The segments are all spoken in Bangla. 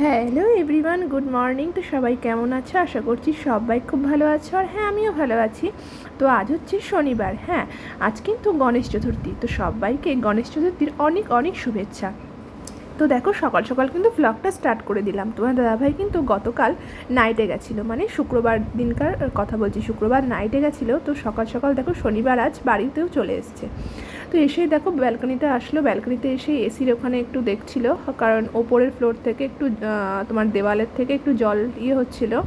Hello everyone, good morning. তো সবাই কেমন আছো? আশা করছি সবাই খুব ভালো আছো, আর হ্যাঁ, আমিও ভালো আছি। তো আজ হচ্ছে শনিবার, হ্যাঁ, আজ কিন্তু গণেশ চতুর্থী। তো সবাইকে গণেশ চতুর্থীর অনেক অনেক শুভেচ্ছা। তো দেখো, সকাল সকাল কিন্তু ভ্লগটা স্টার্ট করে দিলাম। তোমার দাদাভাই কিন্তু গতকাল নাইটে গেছিলো, মানে শুক্রবার দিনকার কথা বলছি, শুক্রবার নাইটে গেছিলো। তো সকাল সকাল দেখো, শনিবার আজ বাড়িতেও চলে এসছে। তো এসেই দেখো ব্যালকনিতে আসলো, ব্যালকনিতে এসে এসির ওখানে একটু দেখছিল, কারণ ওপরের ফ্লোর থেকে একটু তোমার দেওয়ালের থেকে একটু জল হচ্ছিলো,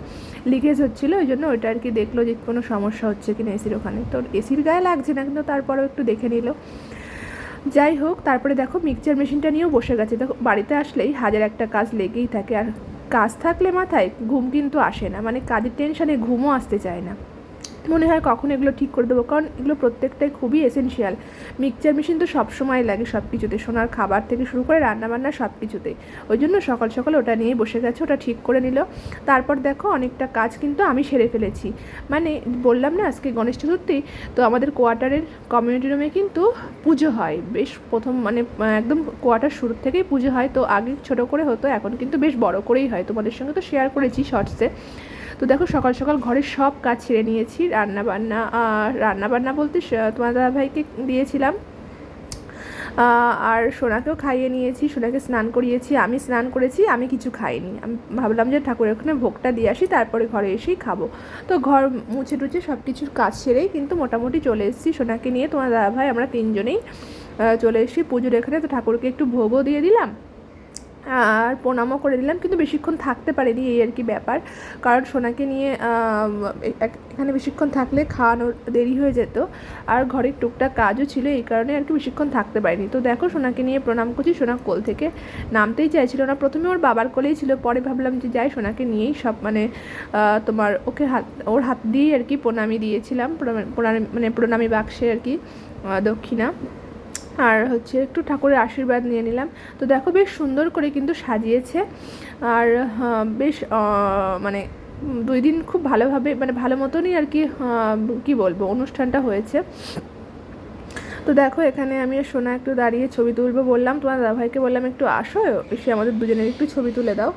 লিকেজ হচ্ছিলো, ওই জন্য ওইটা আর কি দেখলো যে কোনো সমস্যা হচ্ছে কিনা এসির ওখানে। তো এসির গায়ে লাগছে না, কিন্তু তারপরেও একটু দেখে নিল। যাই হোক, তারপরে দেখো মিক্সচার মেশিনটা নিয়েও বসে গেছে। দেখো, বাড়িতে আসলেই হাজার একটা কাজ লেগেই থাকে, আর কাজ থাকলে মাথায় ঘুম কিন্তু আসে না, মানে কাজের টেনশানে ঘুমও আসতে চায় না। মনে হয় কখন এগুলো ঠিক করে দেবো, কারণ এগুলো প্রত্যেকটাই খুবই এসেনশিয়াল। মিক্সচার মেশিন তো সব সময় লাগে সব কিছুতে, সোনার খাবার থেকে শুরু করে রান্নাবান্না সব কিছুতেই। ওই জন্য সকাল সকাল ওটা নিয়েই বসে গেছে, ওটা ঠিক করে নিল। তারপর দেখো অনেকটা কাজ কিন্তু আমি সেরে ফেলেছি। মানে বললাম না আজকে গণেশ চতুর্থী, তো আমাদের কোয়ার্টারের কমিউনিটি রুমে কিন্তু পুজো হয় বেশ প্রথম, মানে একদম কোয়ার্টার শুরু থেকেই পুজো হয়। তো আগে ছোটো করে হতো, এখন কিন্তু বেশ বড় করেই হয়, তোমাদের সঙ্গে তো শেয়ার করেছি শর্টসে। তো দেখো, সকাল সকাল ঘরের সব কাজ ছেড়ে নিয়েছি। রান্নাবান্না বলতে তোমার দাদাভাইকে দিয়েছিলাম, আর সোনাকেও খাইয়ে নিয়েছি, সোনাকে স্নান করিয়েছি, আমি স্নান করেছি, আমি কিছু খাইনি। আমি ভাবলাম যে ঠাকুরের ওখানে ভোগটা দিয়ে আসি, তারপরে ঘরে এসেই খাবো। তো ঘর মুছে টুছে সব কিছুর কাজ সেরেই কিন্তু মোটামুটি চলে এসেছি সোনাকে নিয়ে। তোমার দাদাভাই আমরা তিনজনেই চলে এসেছি পুজোর এখানে। তো ঠাকুরকে একটু ভোগও দিয়ে দিলাম, আর প্রণামও করে দিলাম, কিন্তু বেশিক্ষণ থাকতে পারিনি, এই আর কি ব্যাপার। কারণ সোনাকে নিয়ে এখানে বেশিক্ষণ থাকলে খাওয়ানো দেরি হয়ে যেত, আর ঘরের টুকটাক কাজও ছিল, এই কারণে আর কি বেশিক্ষণ থাকতে পারিনি। তো দেখো, সোনাকে নিয়ে প্রণাম করছি। সোনা কোল থেকে নামতেই চাইছিল না, প্রথমে ওর বাবার কোলেই ছিল, পরে ভাবলাম যে যাই, সোনাকে নিয়েই সব, মানে তোমার ওর হাত দিয়েই আর কি প্রণামী দিয়েছিলাম, মানে প্রণামী বাক্সে আর কি দক্ষিণা, আর হচ্ছে একটু ঠাকুরের আশীর্বাদ নিয়ে নিলাম। তো দেখো, বেশ সুন্দর করে কিন্তু সাজিয়েছে, আর বেশ মানে 2 দিন খুব ভালোভাবে, মানে ভালো মতনই আর কি, কী বলবো, অনুষ্ঠানটা হয়েছে। তো দেখো, এখানে আমি আর সোনা একটু দাঁড়িয়ে ছবি তুলবো বললাম, তোমার দাদাভাইকে বললাম একটু আসো, এসে আমাদের দুজনের একটু ছবি তুলে দাও।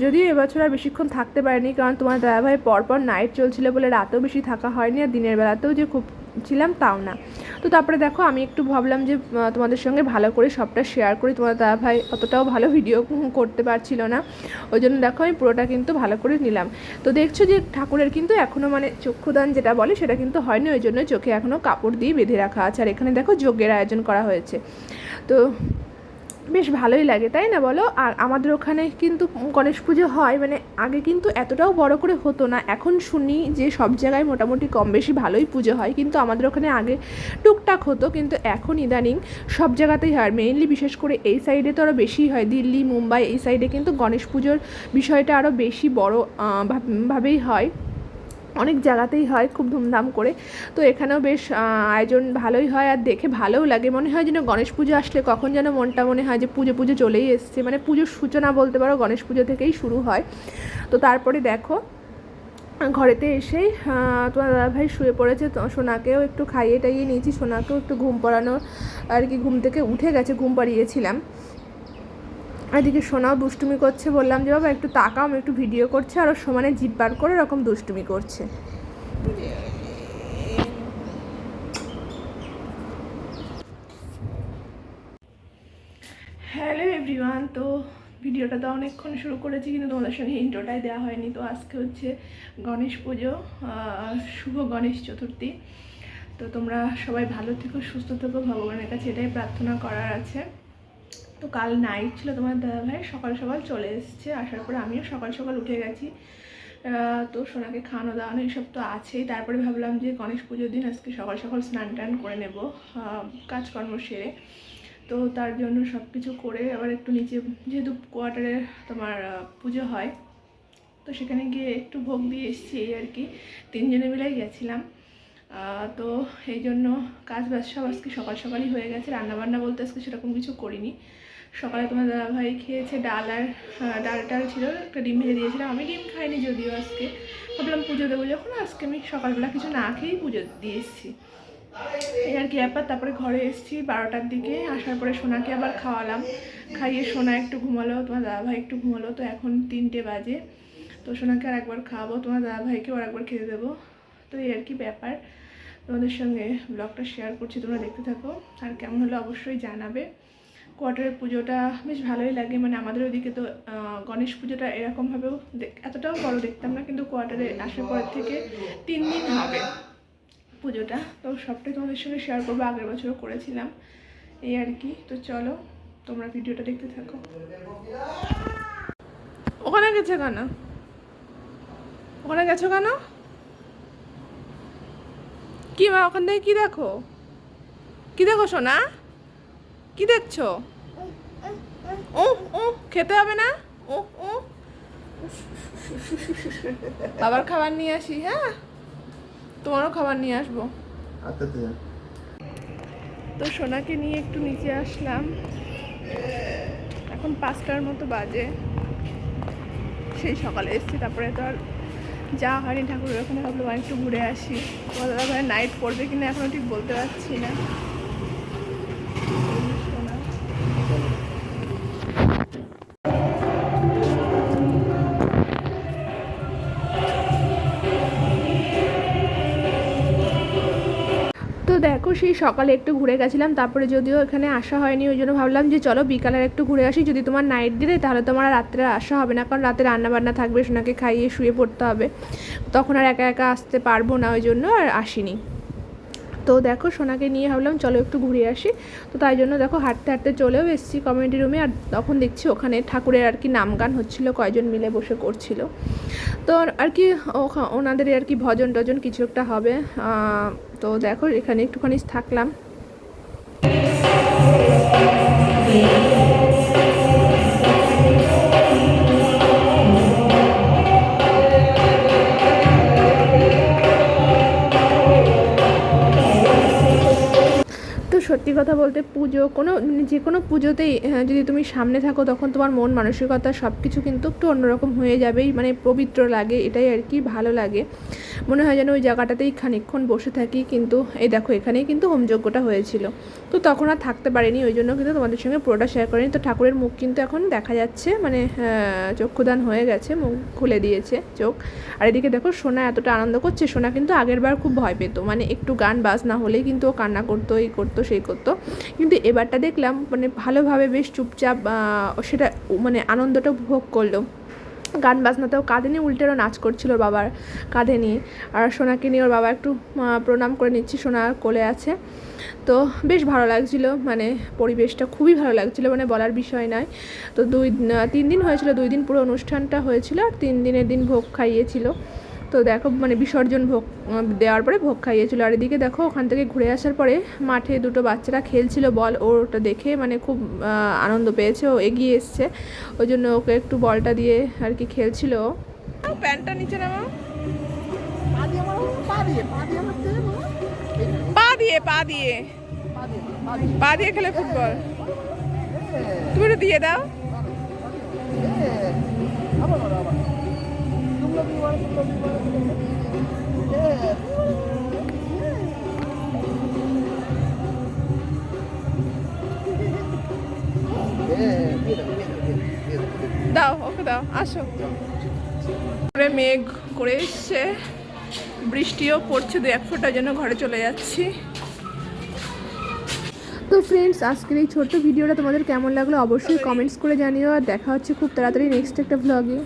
যদিও এবছর আর বেশিক্ষণ থাকতে পারিনি, কারণ তোমার দাদাভাই পরপর নাইট চলছিল বলে রাতেও বেশি থাকা হয়নি, আর দিনের বেলাতেও যে খুব ছিলাম তাও না। তো তারপরে দেখো, আমি একটু ভাবলাম যে তোমাদের সঙ্গে ভালো করে সবটা শেয়ার করি। তোমার দাদাভাই অতটাও ভালো ভিডিও করতে পারছিল না, ওই জন্য দেখো আমি পুরোটা কিন্তু ভালো করে নিলাম। তো দেখছো যে ঠাকুরের কিন্তু এখনও, মানে চক্ষুদান যেটা বলে সেটা কিন্তু হয়নি, ওই জন্য চোখে এখনও কাপড় দিয়ে বেঁধে রাখা আছে। আর এখানে দেখো যজ্ঞের আয়োজন করা হয়েছে, তো বেশ ভালোই লাগে, তাই না বলো? আর আমাদের ওখানে কিন্তু গণেশ পুজো হয়, মানে আগে কিন্তু এতটাও বড় করে হতো না, এখন শুনি যে সব জায়গায় মোটামুটি কম বেশি ভালোই পুজো হয়, কিন্তু আমাদের ওখানে আগে টুকটাক হতো, কিন্তু এখন ইদানিং সব জায়গাতেই হয়। মেইনলি বিশেষ করে এই সাইডে তো আরও বেশি হয়, দিল্লি মুম্বাই এই সাইডে কিন্তু গণেশ পুজোর বিষয়টা আরও বেশি বড় ভাবেই হয়, অনেক জায়গাতেই হয় খুব ধুমধাম করে। তো এখানেও বেশ আয়োজন ভালোই হয়, আর দেখে ভালোও লাগে, মনে হয় যেন গণেশ পুজো আসলে কখন যেন মনটা মনে হয় যে পুজো পুজো চলেই এসছে, মানে পুজোর সূচনা বলতে পারো গণেশ পুজো থেকেই শুরু হয়। তো তারপরে দেখো, ঘরেতে এসেই তোমার দাদাভাই শুয়ে পড়েছে, তো সোনাকেও একটু খাইয়ে টাইয়ে নিয়েছি, সোনাকেও একটু ঘুম পাড়ানো আর কি, ঘুম থেকে উঠে গেছে, ঘুম পাড়িয়েছিলাম। এদিকে সোনাও দুষ্টুমি করছে, বললাম যে বাবা একটু তাকাও, আমি একটু ভিডিও করছে, আর ওর সমানে জিভ বার করে এরকম দুষ্টুমি করছে। হ্যালো এভরিওয়ান, তো ভিডিওটা তো অনেকক্ষণ শুরু করেছি, কিন্তু তোমাদের সঙ্গে ইন্ট্রোটাই দেওয়া হয়নি। তো আজকে হচ্ছে গণেশ পুজো, শুভ গণেশ চতুর্থী। তো তোমরা সবাই ভালো থেকো, সুস্থ থেকো, ভগবানের কাছে এটাই প্রার্থনা করার আছে। তো কাল নাইট ছিল, তোমার দাদাভাই সকাল সকাল চলে এসছে, আসার পরে আমিও সকাল সকাল উঠে গেছি। তো সোনাকে খাওয়ানো দাওয়ানো এইসব তো আছেই। তারপরে ভাবলাম যে গণেশ পুজোর দিন আজকে সকাল সকাল স্নান টান করে নেব, কাজকর্ম সেরে। তো তার জন্য সব কিছু করে আবার একটু নিচে, যেহেতু কোয়ার্টারে তোমার পুজো হয়, তো সেখানে গিয়ে একটু ভোগ দিয়ে এসেছি, এই আর কি, তিনজনে মিলেই গেছিলাম। তো এই জন্য কাজ বাজ সব আজকে সকাল সকালই হয়ে গেছে। রান্নাবান্না বলতে আজকে সেরকম কিছু করিনি। সকালে তোমার দাদাভাই খেয়েছে ডাল, আর ডাল টাল ছিল, একটা ডিম ভেজে দিয়েছিলাম, আমি ডিম খাইনি যদিও, আজকে ভাবলাম পুজো দেবো যখন, আজকে আমি সকালবেলা কিছু না খেয়েই পুজো দিয়ে এসেছি, এই আর কি ব্যাপার। তারপরে ঘরে এসেছি 12টার দিকে, আসার পরে সোনাকে আবার খাওয়ালাম, খাইয়ে সোনা একটু ঘুমালো, তোমার দাদাভাই একটু ঘুমালো। তো এখন 3টে বাজে। তো সোনাকে আর একবার খাওয়াবো, তোমার দাদাভাইকেও আর একবার খেতে দেবো। তো এই আর কি ব্যাপার, তোমাদের সঙ্গে ব্লগটা শেয়ার করছি, তোমরা দেখতে থাকো। আর কেমন হলো অবশ্যই জানাবে। কোয়ার্টারের পুজোটা বেশ ভালোই লাগে, মানে আমাদের ওইদিকে তো গণেশ পুজোটা এরকমভাবেও এতটাও বড় দেখতাম না, কিন্তু কোয়ার্টারে আসার পর থেকে 3 দিন হবে পুজোটা। তো সবটাই তোমাদের সঙ্গে শেয়ার করবো, আগের বছরও করেছিলাম এই আর কি। তো চলো তোমরা ভিডিওটা দেখতে থাকো। ওখানে গেছে কেন? ওখানে গেছো কেন? কি মা ওখান থেকে কি দেখো? কি দেখো সোনা? কি দেখছো? ও ও খেতে হবে না? ও ও আবার খাবার নিয়ে আসি। হ্যাঁ, তোমারও খাবার নিয়ে আসবো। তো সোনাকে নিয়ে একটু নিচে আসলাম, এখন 5টার মতো বাজে। সেই সকালে এসেছি, তারপরে তো আর যাওয়া হয়নি ঠাকুরের ওখানে। ভাবলাম একটু ঘুরে আসি। তোমার দাদাভাই নাইট পড়বে কিনা এখনও ঠিক বলতে পারছি না। তো দেখো সেই সকালে একটু ঘুরে গেছিলাম, তারপরে যদিও এখানে আসা হয়নি, ওই জন্য ভাবলাম যে চলো বিকালের একটু ঘুরে আসি। যদি তোমার নাইট দিলে তাহলে তোমার রাত্রে আসা হবে না, কারণ রাতে রান্নাবান্না থাকবে, সোনাকে খাইয়ে শুয়ে পড়তে হবে, তখন আর একা একা আসতে পারবো না, ওই জন্য আর আসিনি। তো দেখো সোনাকে নিয়ে ভাবলাম চলো একটু ঘুরে আসি। তো তাই জন্য দেখো হাঁটতে হাঁটতে চলেও এসেছি কমিউনিটি রুমে। আর তখন দেখছি ওখানে ঠাকুরের আর কি নাম গান হচ্ছিলো, কয়জন মিলে বসে করছিল। তো আর কি ওনাদের আর কি ভজন টজন কিছু একটা হবে। তো দেখো এখানে একটুখানি থাকলাম। সত্যি কথা বলতে পুজো যে কোনো পুজোতেই যদি তুমি সামনে থাকো, তখন তোমার মন মানসিকতা সব কিছু কিন্তু একটু অন্যরকম হয়ে যাবেই, মানে পবিত্র লাগে, এটাই আর কি ভালো লাগে। মনে হয় যেন ওই জায়গাটাতেই খানিকক্ষণ বসে থাকি। কিন্তু এই দেখো এখানেই কিন্তু হোমযজ্ঞটা হয়েছিল, তো তখন আর থাকতে পারিনি, ওই জন্য কিন্তু তোমাদের সঙ্গে পুরোটা শেয়ার করিনি। তো ঠাকুরের মুখ কিন্তু এখন দেখা যাচ্ছে, মানে চক্ষুদান হয়ে গেছে, মুখ খুলে দিয়েছে চোখ। আর এদিকে দেখো সোনা এতটা আনন্দ করছে। সোনা কিন্তু আগের বার খুব ভয় পেত, মানে একটু গান বাজনা হলেই কিন্তু ও কান্না করতো, এই করতো সেই করতো। কিন্তু এবারটা দেখলাম মানে ভালোভাবে বেশ চুপচাপ সেটা মানে আনন্দটা উপভোগ করলো। গান বাজনাতেও কাঁধে নিয়ে উল্টেরও নাচ করছিল ওর বাবার কাঁধে নিয়ে। আর সোনাকে নিয়ে ওর বাবা একটু প্রণাম করে নিচ্ছি, সোনা কোলে আছে। তো বেশ ভালো লাগছিলো, মানে পরিবেশটা খুবই ভালো লাগছিলো, মানে বলার বিষয় নয়। তো 3 দিন হয়েছিল, 2 দিন পুরো অনুষ্ঠানটা হয়েছিল, আর 3 দিনের দিন ভোগ খাইয়েছিল। তো দেখো মানে বিসর্জন ভোগ দেওয়ার পরে ভোগ খাইয়েছিল। আর এদিকে দেখো ওখান থেকে ঘুরে আসার পরে মাঠে দুটো বাচ্চারা খেলছিল বল, ওটা দেখে মানে খুব আনন্দ পেয়েছে, ও এগিয়ে এসছে, ওই জন্য ওকে একটু বলটা দিয়ে আর কি খেলছিল। প্যান্টটা নিচে নামাও, পা দিয়ে খেলে ফুটবল, তুমি একটু দিয়ে দাও। দাও ওকে দাও, আসো। মেঘ করে এসছে, বৃষ্টিও পড়ছে, 2-1 ফোঁটার জন্য ঘরে চলে যাচ্ছি। তো ফ্রেন্ডস, আজকের এই ছোট্ট ভিডিওটা তোমাদের কেমন লাগলো অবশ্যই কমেন্টস করে জানিও। আর দেখা হচ্ছে খুব তাড়াতাড়ি নেক্সট একটা ভ্লগে।